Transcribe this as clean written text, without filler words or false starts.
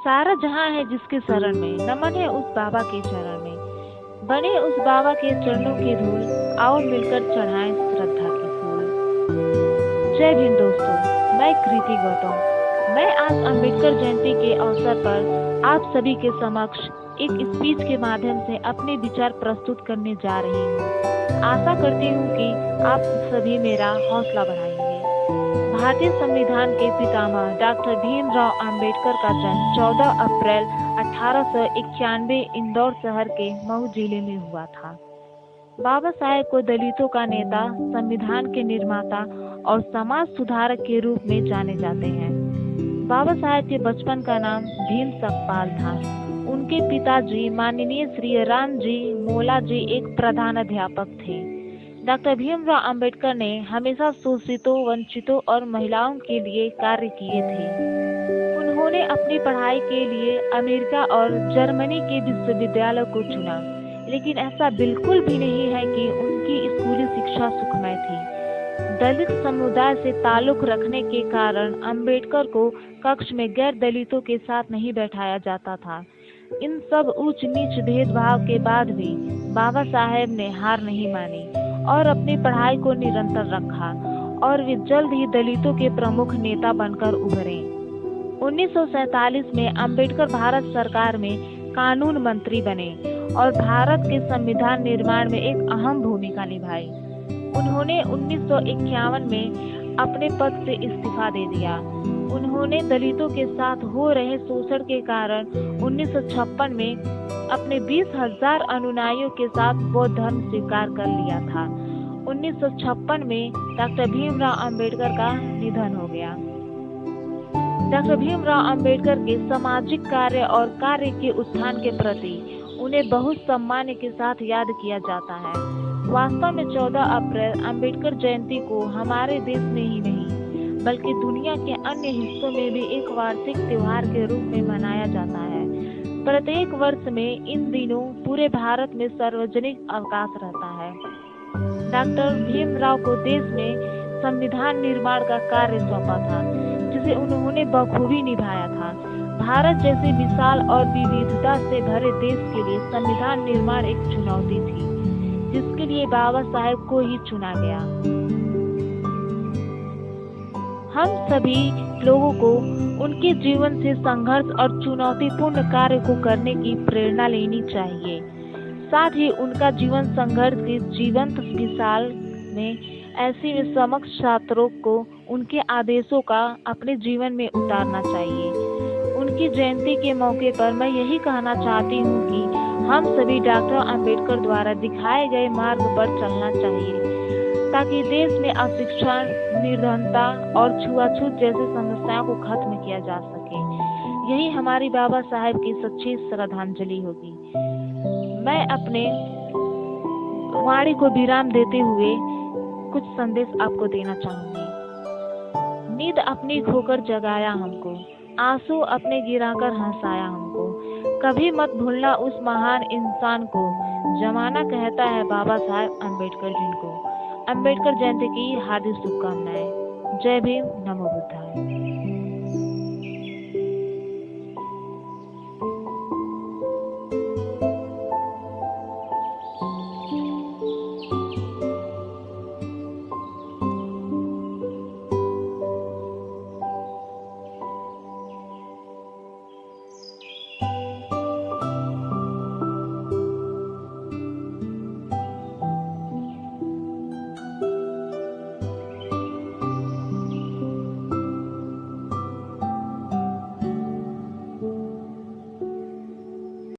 सारा जहां है जिसके शरण में, नमन है उस बाबा के चरण में। बने उस बाबा के चरणों की धूल, आओ मिलकर चढ़ाएं श्रद्धा के फूल। जय भीम दोस्तों, मैं कृति गौतम। मैं आज अंबेडकर जयंती के अवसर पर आप सभी के समक्ष एक स्पीच के माध्यम से अपने विचार प्रस्तुत करने जा रही हूँ। आशा करती हूँ कि आप सभी मेरा हौसला बढ़ाएंगे। भारतीय संविधान के पितामह डॉक्टर भीमराव अंबेडकर का जन्म 14 अप्रैल 1891 इंदौर शहर के मऊ जिले में हुआ था। बाबा साहेब को दलितों का नेता, संविधान के निर्माता और समाज सुधारक के रूप में जाने जाते हैं। बाबा साहेब के बचपन का नाम भीम सकपाल था। उनके पिताजी माननीय श्री राम जी मोला जी एक प्रधान अध्यापक थे। डॉक्टर भीमराव अंबेडकर ने हमेशा शोषितों, वंचितों और महिलाओं के लिए कार्य किए थे। उन्होंने अपनी पढ़ाई के लिए अमेरिका और जर्मनी के विश्वविद्यालय को चुना, लेकिन ऐसा बिल्कुल भी नहीं है कि उनकी स्कूली शिक्षा सुखमय थी। दलित समुदाय से ताल्लुक रखने के कारण अंबेडकर को कक्ष में गैर दलितों के साथ नहीं बैठाया जाता था। इन सब ऊंच नीच भेदभाव के बाद भी बाबा साहेब ने हार नहीं मानी और अपनी पढ़ाई को निरंतर रखा और वे जल्द ही दलितों के प्रमुख नेता बनकर उभरे। 1947 में अंबेडकर भारत सरकार में कानून मंत्री बने और भारत के संविधान निर्माण में एक अहम भूमिका निभाई। उन्होंने 1951 में अपने पद से इस्तीफा दे दिया। उन्होंने दलितों के साथ हो रहे शोषण के कारण 1956 में अपने 20,000 अनुयायियों के साथ बौद्ध धर्म स्वीकार कर लिया था। 1956 में डॉक्टर भीमराव अंबेडकर का निधन हो गया। डॉक्टर भीमराव अंबेडकर के सामाजिक कार्य और कार्य के उत्थान के प्रति उन्हें बहुत सम्मान के साथ याद किया जाता है। वास्तव में 14 अप्रैल अंबेडकर जयंती को हमारे देश में ही नहीं बल्कि दुनिया के अन्य हिस्सों में भी एक वार्षिक त्योहार के रूप में मनाया जाता है। प्रत्येक वर्ष में इन दिनों पूरे भारत में सार्वजनिक अवकाश रहता है। डॉक्टर भीमराव को देश में संविधान निर्माण का कार्य सौंपा था, जिसे उन्होंने बखूबी निभाया था। भारत जैसे विशाल और विविधता से भरे देश के लिए संविधान निर्माण एक चुनौती थी, जिसके लिए बाबा साहेब को ही चुना गया। हम सभी लोगों को उनके जीवन से संघर्ष और चुनौतीपूर्ण कार्य को करने की प्रेरणा लेनी चाहिए। साथ ही उनका जीवन संघर्ष की जीवंत मिसाल में ऐसी समक्ष छात्रों को उनके आदेशों का अपने जीवन में उतारना चाहिए। उनकी जयंती के मौके पर मैं यही कहना चाहती हूँ कि हम सभी डॉक्टर अंबेडकर द्वारा दिखाए गए मार्ग पर चलना चाहिए, ताकि देश में अशिक्षा, निर्धनता और छुआछूत जैसी समस्याओं को खत्म किया जा सके। यही हमारी बाबा साहेब की सच्ची श्रद्धांजलि होगी। मैं अपने वाणी को विराम देते हुए कुछ संदेश आपको देना चाहूंगी। नींद अपनी खोकर जगाया हमको, आंसू अपने गिराकर हंसाया हमको। कभी मत भूलना उस महान इंसान को, जमाना कहता है बाबा साहेब अंबेडकर जिनको। अंबेडकर जयंती की हार्दिक शुभकामनाएं। जय भीम, नमो बुद्धाय।